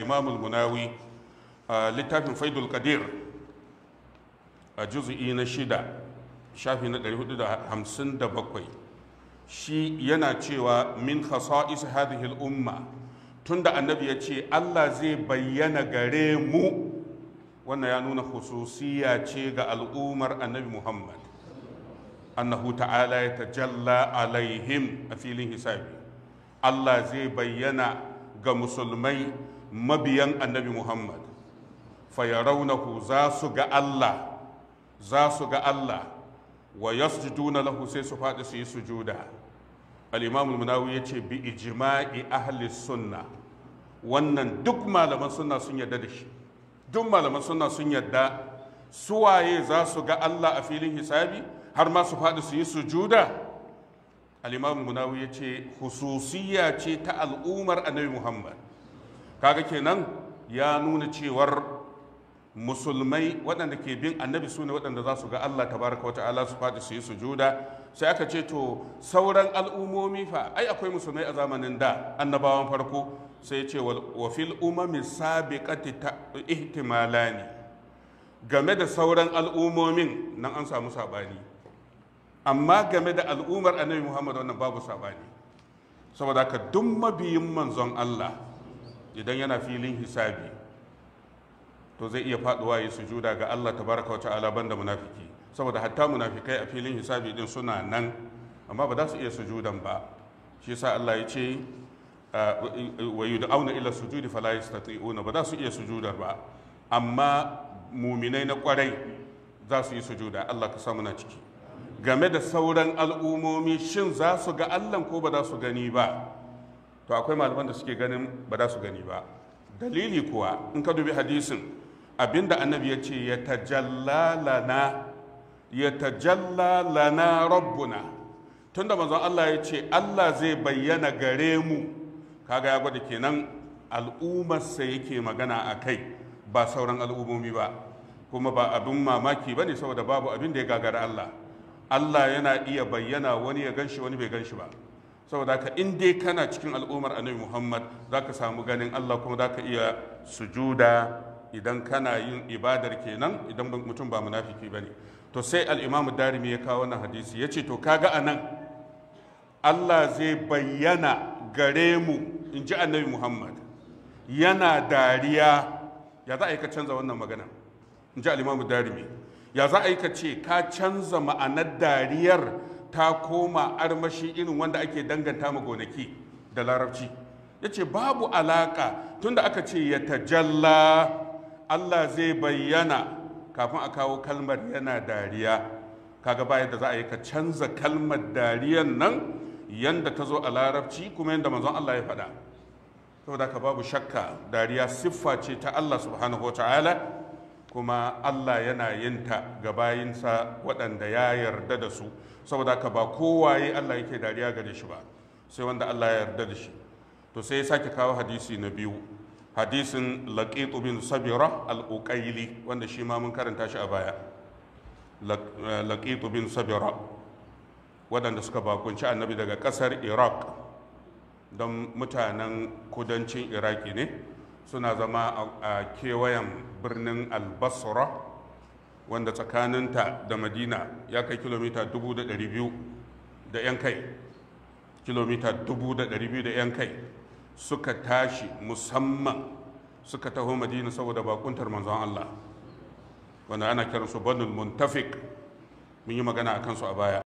imamul munawi a littafin faidul qadir a juz'i na 6 shafi na 457 shi yana cewa min khasa'is hadhihi al-umma tunda annabi ya ce Allah zai bayyana gare mu, wannan ya nuna khususiyya ce ga al'ummar annabi Muhammad, annahu ta'ala ya tajalla alaihim a filin hisabi. Allah zai bayyana ga musulmai mabiyan annabi Muhammad, fayarawnahu, za su ga Allah wa yasjuduna lahu, sai su faɗi su yi sujuda. al-imam al-munawi yace bi ijma'i ahli sunna, wannan duk malaman sunna sun yarda da shi, duk malaman sunna sun yarda suwaye za su ga Allah a filin hisabi har ma su faɗi su yi sujuda. al-imam al-munawi yace hususiyya ce ta al'ummar annabi Muhammad. Kaga kenan ya nuna cewar musulmai waɗanda ke bin annabi su ne waɗanda za su ga Allah tabaraka wata'ala su faɗi su yi sujuda. Sai aka ce to sauran al'ummomi fa, ai akwai musulmai a zamanin da annabawan farko. Sai ce wa fil umami sabiqati ihtimalani, game da sauran al'ummomin nan an samu sabani, amma game da al'ummar annabi Muhammad wannan babu sabani. Saboda haka duk mabiyin manzon Allah idan yana filin hisabi to zai iya faduwa yi sujuda ga Allah tabaraka wa ta'ala, banda munafiki, saboda hatta munafikai a filin hisabi din suna nan amma ba za su iya sujudan ba. shi yasa Allah ya ce wa yud'auna ila sujudi fala yastati'una, ba za su iya sujudar ba, amma muminai na kwarai za su yi sujuda. Allah ka samu na ciki. Game da sauran al'umomi, shin za su ga Allah ko ba za su gani ba? To akwai malaman da suke ganin ba za su gani ba. Dalili kuwa in ka dubi hadisin, abinda annabi ya ce ya tajalla lana rabbuna, tunda manzon Allah ya ce Allah zai bayyana gare mu, kaga ya gwada kenan al'ummarsa yake magana a kai, ba sauran al'ummomi ba. Kuma ba abin mamaki ba ne, saboda babu abin da ya gagara Allah. Allah yana iya bayyana, wani ya ganshi wani bai ganshi ba. Saboda haka in dai kana cikin al'ummar annabi Muhammad za ka samu ganin Allah, kuma za ka iya sujuda idan kana yin ibadar kenan, idan mutum ba munafiki ba ne. To sai al-Imam Darimi ya kawo wannan hadisi, ya ce to kaga anan Allah zai bayyana gare mu, in ji annabi Muhammad, yana dariya. Ya za a yi ka canza wannan magana? In ji al-Imam Darimi, ya za a yi ka ce ka canza ma'anar dariyar ta koma armashi irin wanda ake danganta ma gonaki da larabci? Ya ce babu alaka, tunda aka ce ya tajalla, Allah zai bayyana, kafin a kawo kalmar yana dariya. Kaga bayan da za a yi ka canza kalmar dariyan nan yanda ta zo a larabci, kuma yanda manzon Allah ya faɗa. Saboda ka babu shakka dariya siffa ce ta Allah subhanahu wa ta'ala, kuma Allah yana yin ta ga bayinsa waɗanda ya yarda da su. Saboda haka ba kowaye Allah yake dariya gare shi ba, sai wanda Allah ya yarda da shi. To sai ya sake kawo hadisi na biyu, hadisin Laqit bin Sabira al-Uqayli, wanda shi ma mun karanta shi a baya. Laqit bin Sabira, waɗanda suka bakunci annabi daga ƙasar Iraq, don mutanen kudancin Iraki ne, suna zama a kewayen birnin al-Basra, wanda tsakaninta da Madina ya kai kilomita 200,000 da 'yan kai, kilomita 200,000 da 'yan kai. Suka tashi musamman suka taho Madina saboda bakuntar manzon Allah, wanda ana kiransu Banul Muntafik. Mun yi magana a kansu a baya.